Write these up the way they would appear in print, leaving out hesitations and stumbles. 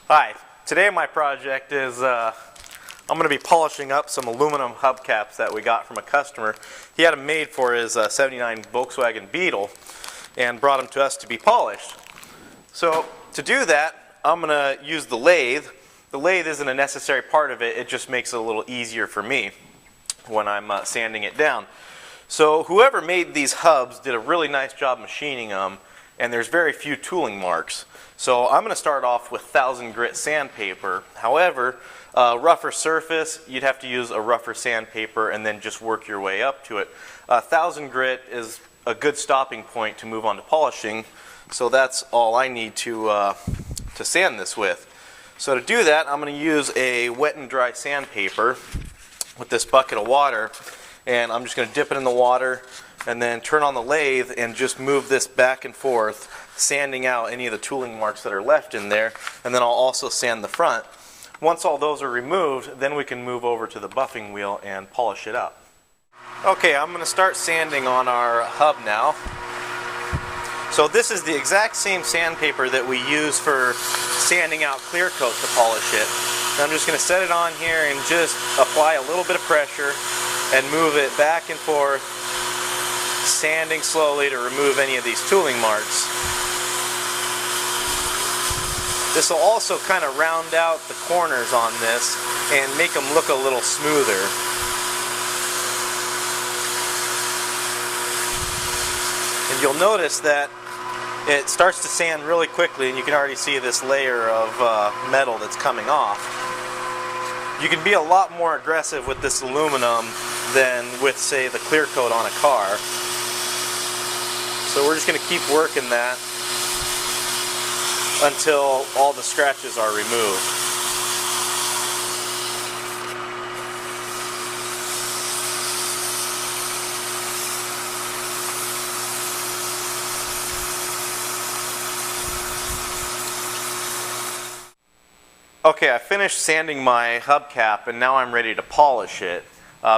Hi, today my project is I'm going to be polishing up some aluminum hubcaps that we got from a customer. He had them made for his 79 Volkswagen Beetle and brought them to us to be polished. So to do that, I'm going to use the lathe. The lathe isn't a necessary part of it, it just makes it a little easier for me when I'm sanding it down. So whoever made these hubs did a really nice job machining them, and there's very few tooling marks. So I'm going to start off with 1000 grit sandpaper. However, rougher surface, you'd have to use a rougher sandpaper and then just work your way up to it. 1000 grit is a good stopping point to move on to polishing, so that's all I need to sand this with. So to do that, I'm going to use a wet and dry sandpaper with this bucket of water, and I'm just going to dip it in the water and then turn on the lathe and just move this back and forth, sanding out any of the tooling marks that are left in there, and then I'll also sand the front. Once all those are removed, then we can move over to the buffing wheel and polish it up. Okay, I'm going to start sanding on our hub now. So this is the exact same sandpaper that we use for sanding out clear coat to polish it. And I'm just going to set it on here and just apply a little bit of pressure and move it back and forth, sanding slowly to remove any of these tooling marks. This will also kind of round out the corners on this and make them look a little smoother. And you'll notice that it starts to sand really quickly, and you can already see this layer of metal that's coming off. You can be a lot more aggressive with this aluminum than with, say, the clear coat on a car. So we're just going to keep working that until all the scratches are removed. Okay, I finished sanding my hubcap and now I'm ready to polish it.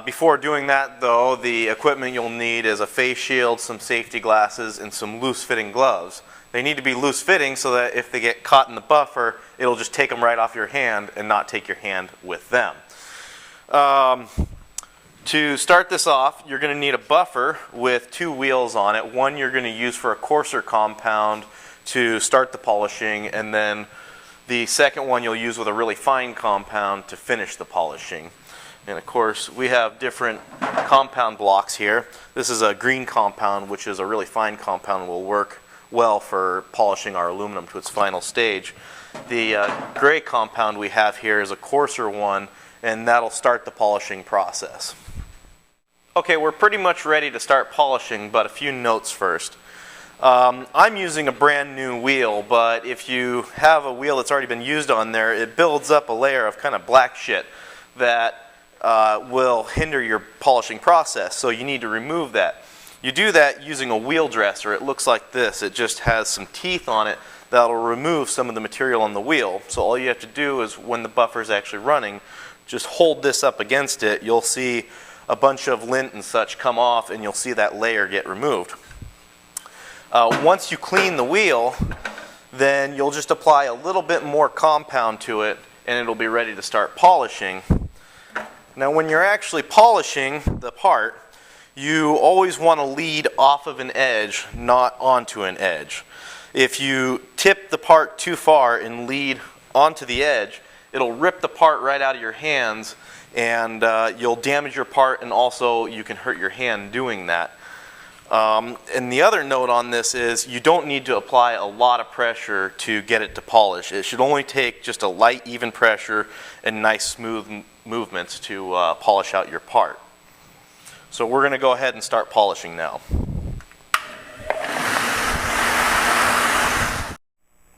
Before doing that though, the equipment you'll need is a face shield, some safety glasses, and some loose fitting gloves. They need to be loose fitting so that if they get caught in the buffer, it'll just take them right off your hand and not take your hand with them. To start this off, you're going to need a buffer with 2 wheels on it. One you're going to use for a coarser compound to start the polishing, and then the second one you'll use with a really fine compound to finish the polishing. And of course, we have different compound blocks here. This is a green compound, which is a really fine compound and will work well for polishing our aluminum to its final stage. The gray compound we have here is a coarser one, and that'll start the polishing process. Okay, we're pretty much ready to start polishing, but a few notes first. I'm using a brand new wheel, but if you have a wheel that's already been used on there, it builds up a layer of kind of black shit that will hinder your polishing process, so you need to remove that. You do that using a wheel dresser. It looks like this. It just has some teeth on it that'll remove some of the material on the wheel. So all you have to do is, when the buffer is actually running, just hold this up against it. You'll see a bunch of lint and such come off, and you'll see that layer get removed. Once you clean the wheel, then you'll just apply a little bit more compound to it and it'll be ready to start polishing. Now when you're actually polishing the part, you always want to lead off of an edge, not onto an edge. If you tip the part too far and lead onto the edge, it'll rip the part right out of your hands, and you'll damage your part, and also you can hurt your hand doing that. And the other note on this is you don't need to apply a lot of pressure to get it to polish. It should only take just a light, even pressure and nice smooth movements to polish out your part. So we're going to go ahead and start polishing now.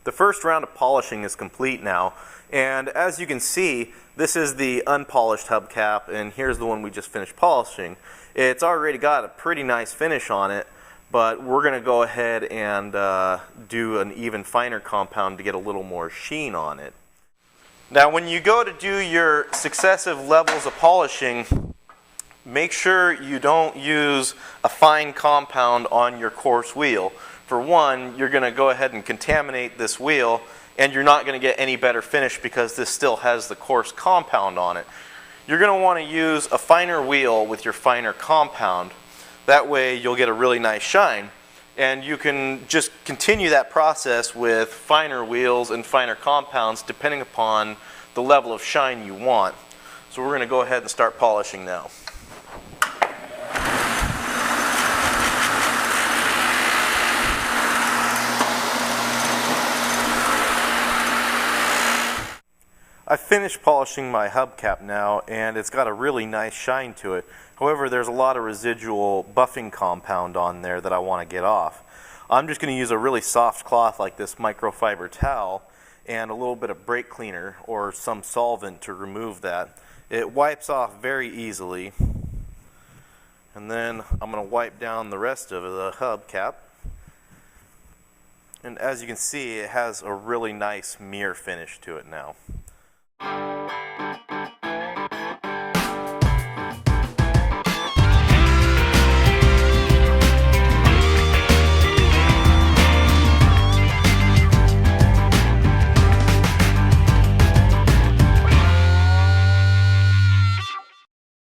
The first round of polishing is complete now, and as you can see, this is the unpolished hubcap, and here's the one we just finished polishing. It's already got a pretty nice finish on it, but we're going to go ahead and do an even finer compound to get a little more sheen on it. Now when you go to do your successive levels of polishing, make sure you don't use a fine compound on your coarse wheel. For one, you're going to go ahead and contaminate this wheel, and you're not going to get any better finish because this still has the coarse compound on it. You're going to want to use a finer wheel with your finer compound. That way you'll get a really nice shine. And you can just continue that process with finer wheels and finer compounds depending upon the level of shine you want. So we're going to go ahead and start polishing now. I've finished polishing my hubcap now, and it's got a really nice shine to it. However, there's a lot of residual buffing compound on there that I want to get off. I'm just going to use a really soft cloth like this microfiber towel and a little bit of brake cleaner or some solvent to remove that. It wipes off very easily. And then I'm going to wipe down the rest of the hubcap. And as you can see, it has a really nice mirror finish to it now.